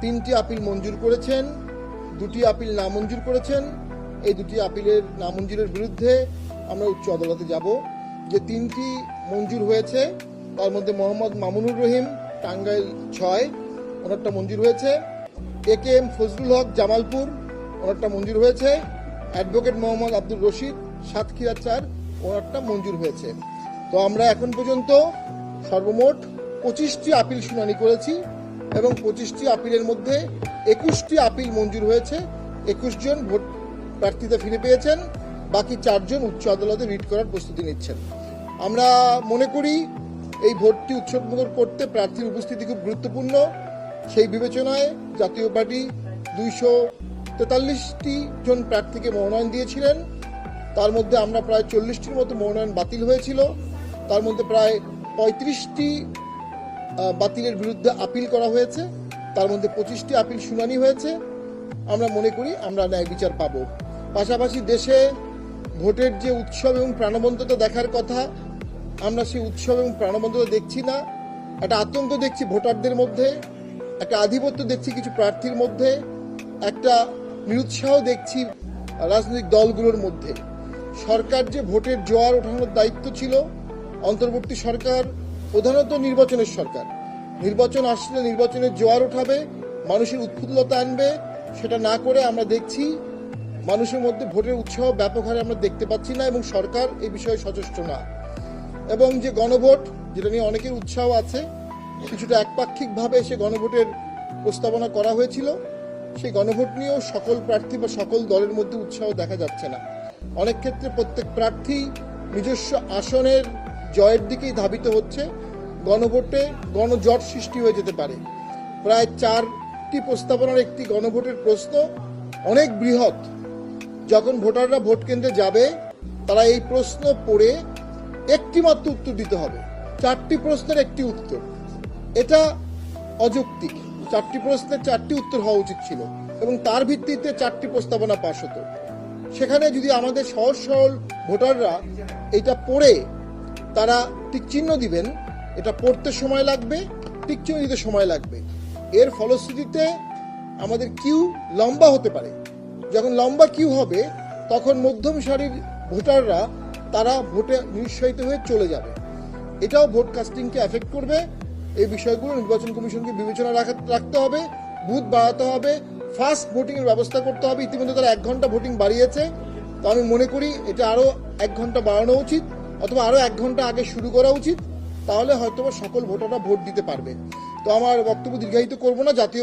তিনটি আপিল মঞ্জুর করেছেন, দুটি আপিল নামঞ্জুর করেছেন। এই দুটি আপিলের নামঞ্জুরের বিরুদ্ধে আমরা উচ্চ আদালতে যাব। যে তিনটি মঞ্জুর হয়েছে তার মধ্যে মোহাম্মদ মামুনুর রহিম, টাঙ্গাইল 6, ওনারটা মঞ্জুর হয়েছে। AKM ফজলুল হক, জামালপুর, ওনারটা মঞ্জুর হয়েছে। অ্যাডভোকেট মোহাম্মদ আব্দুর রশিদ, সাতক্ষীরা 4, ওনারটা মঞ্জুর হয়েছে। তো আমরা এখন পর্যন্ত সর্বমোট 25টি আপিল শুনানি করেছি এবং 25টি আপিলের মধ্যে 21টি আপিল মঞ্জুর হয়েছে। 21 জন ভোট প্রার্থীতা ফিরে পেয়েছেন, বাকি 4 জন উচ্চ আদালতে রিট করার প্রস্তুতি নিচ্ছেন। আমরা মনে করি এই ভোটটি উৎসবমুখর করতে প্রার্থীর উপস্থিতি খুব গুরুত্বপূর্ণ। সেই বিবেচনায় জাতীয় পার্টি 243টি জন প্রার্থীকে মনোনয়ন দিয়েছিলেন। তার মধ্যে আমরা প্রায় 40টির মতো মনোনয়ন বাতিল হয়েছিল। তার মধ্যে প্রায় 35টি বাতিলের বিরুদ্ধে আপিল করা হয়েছে। তার মধ্যে 25টি আপিল শুনানি হয়েছে। আমরা মনে করি আমরা ন্যায় বিচার পাব। পাশাপাশি দেশে ভোটের যে উৎসব এবং প্রাণবন্ততা দেখার কথা, আমরা সেই উৎসব এবং প্রাণবন্ততা দেখছি না। একটা আতঙ্ক দেখছি ভোটারদের মধ্যে, একটা আধিপত্য দেখছি কিছু প্রার্থীর মধ্যে, একটা নিরুৎসাহ দেখছি রাজনৈতিক দলগুলোর মধ্যে। সরকার যে ভোটের জোয়ার ওঠানোর দায়িত্ব ছিল, অন্তর্বর্তী সরকার প্রধানত নির্বাচনের সরকার, নির্বাচন আসলে নির্বাচনের জোয়ার ওঠাবে, মানুষের উৎফুল্লতা আনবে, সেটা না করে আমরা দেখছি মানুষের মধ্যে ভোটের উৎসাহ ব্যাপক হারে আমরা দেখতে পাচ্ছি না এবং সরকার এই বিষয়ে সচেষ্ট না। এবং যে গণভোট, যেটা নিয়ে অনেকের উৎসাহ আছে, কিছুটা একপাক্ষিকভাবে সে গণভোটের প্রস্তাবনা করা হয়েছিল, সেই গণভোট নিয়েও সকল প্রার্থী বা সকল দলের মধ্যে উৎসাহ দেখা যাচ্ছে না। অনেক ক্ষেত্রে প্রত্যেক প্রার্থী নিজস্ব আসনের জয়ের দিকেই ধাবিত হচ্ছে। গণভোটে গণজট সৃষ্টি হয়ে যেতে পারে। প্রায় 4টি প্রস্তাবনার একটি গণভোটের প্রশ্ন অনেক বৃহৎ। যখন ভোটাররা ভোট কেন্দ্রে যাবে, তারা এই প্রশ্ন পড়ে একটি মাত্র উত্তর দিতে হবে। 4টি প্রশ্নের একটি উত্তর, এটা অযৌক্তিক। 4টি প্রশ্নের 4টি উত্তর হওয়া উচিত ছিল এবং তার ভিত্তিতে 4টি প্রস্তাবনা পাশ হতো। সেখানে যদি আমাদের সহজ সরল ভোটাররা এটা পড়ে তারা টিকচিহ্ন দিবেন, এটা পড়তে সময় লাগবে, টিকচিহ্ন দিতে সময় লাগবে। এর ফলশ্রুতিতে আমাদের কিউ লম্বা হতে পারে। যখন লম্বা কিউ হবে, তখন মধ্যম সারির ভোটাররা তারা ভোটে নিরুৎসাহিত হয়ে চলে যাবে। এটাও ভোট কাস্টিংকে এফেক্ট করবে। এই বিষয়গুলো নির্বাচন কমিশনকে বিবেচনা রাখতে হবে, বুথ বাড়াতে হবে, ফাস্ট ভোটিং এর ব্যবস্থা করতে হবে। ইতিমধ্যে তারা 1 ঘন্টা ভোটিং বাড়িয়েছে। তো আমি মনে করি এটা আরো 1 ঘন্টা বাড়ানো উচিত, অথবা আরো 1 ঘন্টা আগে শুরু করা উচিত। তাহলে হয়তো সকল ভোটাররা ভোট দিতে পারবে। তো আমার বক্তব্য দীর্ঘায়িত করব না। জাতীয়